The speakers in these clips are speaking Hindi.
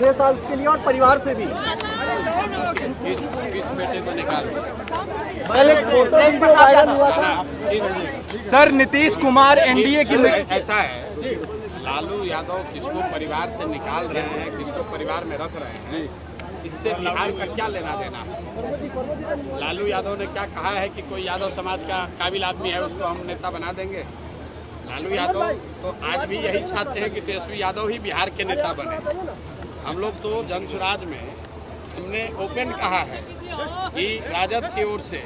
6 साल के लिए और परिवार से भी। किस बेटे को निकाल? पहले फोटो वीडियो वायरल हुआ था सर। नीतीश कुमार एनडीए की ऐसा है, लालू यादव किसको परिवार से निकाल रहे हैं, किसको परिवार में रख रहे हैं, इससे बिहार का क्या लेना देना है? लालू यादव ने क्या कहा है कि कोई यादव समाज का काबिल आदमी है उसको हम नेता बना देंगे। लालू यादव तो आज भी यही चाहते हैं कि तेजस्वी यादव ही बिहार के नेता बने। हम लोग तो जन स्वराज में हमने ओपन कहा है कि राजद की ओर से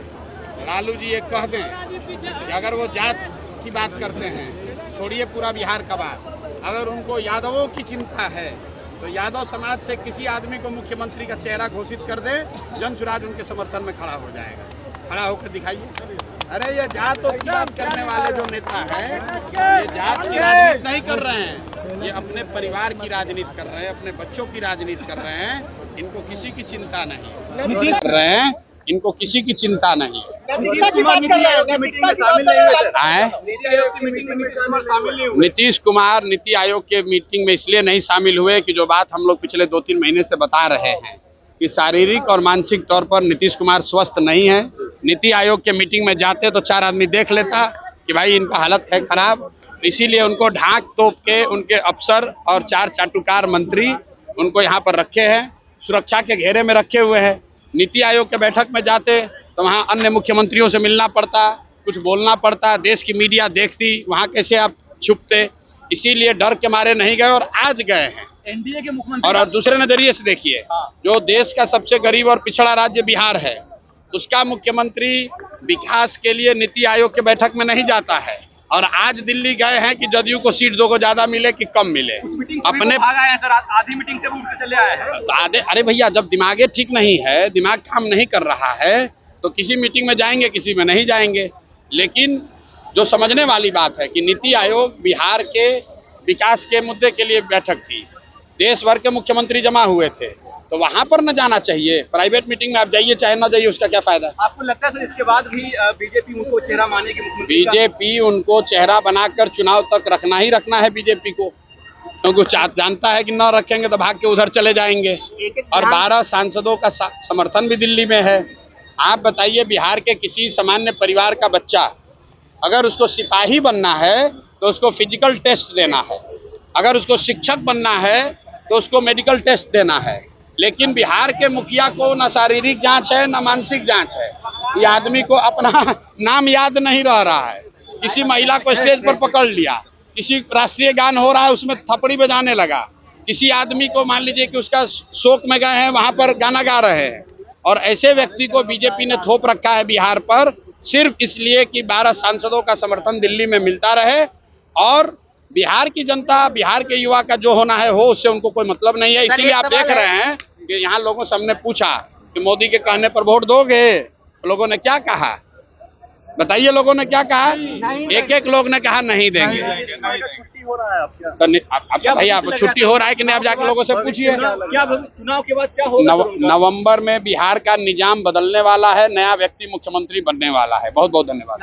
लालू जी ये कह दें कि अगर वो जात की बात करते हैं, छोड़िए पूरा बिहार का बात, अगर उनको यादवों की चिंता है तो यादव समाज से किसी आदमी को मुख्यमंत्री का चेहरा घोषित कर दे, जन स्वराज उनके समर्थन में खड़ा हो जाएगा। खड़ा होकर दिखाइए। अरे ये जात की बात करने वाले जो नेता हैं, ये जात की राजनीति नहीं कर रहे हैं, ये अपने परिवार की राजनीति कर रहे हैं, अपने बच्चों की राजनीति कर रहे हैं। इनको किसी की चिंता नहीं कर रहे हैं, इनको किसी की चिंता नहीं। नीतीश कुमार नीति आयोग के मीटिंग में इसलिए नहीं शामिल हुए कि जो बात हम लोग पिछले 2-3 महीने से बता रहे हैं कि शारीरिक और मानसिक तौर पर नीतीश कुमार स्वस्थ नहीं है। नीति आयोग के मीटिंग में जाते तो 4 आदमी देख लेता कि भाई इनका हालत है खराब, इसीलिए उनको ढाक तोप के उनके अफसर और 4 चाटुकार मंत्री उनको यहाँ पर रखे हैं, सुरक्षा के घेरे में रखे हुए हैं। नीति आयोग के बैठक में जाते तो वहाँ अन्य मुख्यमंत्रियों से मिलना पड़ता, कुछ बोलना पड़ता, देश की मीडिया देखती, वहाँ कैसे आप छुपते, इसीलिए डर के मारे नहीं गए और आज गए हैं। एनडीए के मुख्यमंत्री और दूसरे नजरिए से देखिए, जो देश का सबसे गरीब और पिछड़ा राज्य बिहार है, उसका मुख्यमंत्री विकास के लिए नीति आयोग के बैठक में नहीं जाता है और आज दिल्ली गए हैं कि जदयू को सीट 2 को ज्यादा मिले कि कम मिले। अपने आधी मीटिंग से उठ के चले आए हैं तो आधे, अरे भैया जब दिमागे ठीक नहीं है, दिमाग काम नहीं कर रहा है तो किसी मीटिंग में जाएंगे, किसी में नहीं जाएंगे। लेकिन जो समझने वाली बात है कि नीति आयोग बिहार के विकास के मुद्दे के लिए बैठक थी, देश भर के मुख्यमंत्री जमा हुए थे, तो वहां पर न जाना चाहिए। प्राइवेट मीटिंग में आप जाइए चाहे न जाइए, उसका क्या फायदा? आपको लगता है सर इसके बाद भी बीजेपी उनको चेहरा मानेगी? बीजेपी उनको चेहरा बनाकर चुनाव तक रखना ही रखना है बीजेपी को, क्योंकि जानता है कि न रखेंगे तो भाग के उधर चले जाएंगे। और 12 सांसदों का समर्थन भी दिल्ली में है। आप बताइए, बिहार के किसी सामान्य परिवार का बच्चा अगर उसको सिपाही बनना है तो उसको फिजिकल टेस्ट देना है, अगर उसको शिक्षक बनना है तो उसको मेडिकल टेस्ट देना है। लेकिन बिहार के मुखिया को न शारीरिक जांच है न मानसिक जांच है। ये आदमी को अपना नाम याद नहीं रह रहा है। किसी महिला को स्टेज पर पकड़ लिया, किसी राष्ट्रीय गान हो रहा है उसमें थपड़ी बजाने लगा, किसी आदमी को मान लीजिए कि उसका शोक में गए हैं वहां पर गाना गा रहे हैं। और ऐसे व्यक्ति को बीजेपी ने थोप रखा है बिहार पर, सिर्फ इसलिए कि 12 सांसदों का समर्थन दिल्ली में मिलता रहे। और बिहार की जनता, बिहार के युवा का जो होना है हो, उससे उनको कोई मतलब नहीं है। इसीलिए आप देख रहे हैं कि यहाँ लोगों से हमने पूछा कि मोदी के कहने पर वोट दोगे, लोगों ने क्या कहा बताइए? लोगों ने क्या कहा? एक लोग ने कहा नहीं देंगे। छुट्टी हो रहा है अब भैया छुट्टी हो रहा है कि नहीं, आप जाके लोगों से पूछिए। क्या चुनाव के बाद क्या होगा? नवंबर में बिहार का निजाम बदलने वाला है, नया व्यक्ति मुख्यमंत्री बनने वाला है। बहुत बहुत धन्यवाद।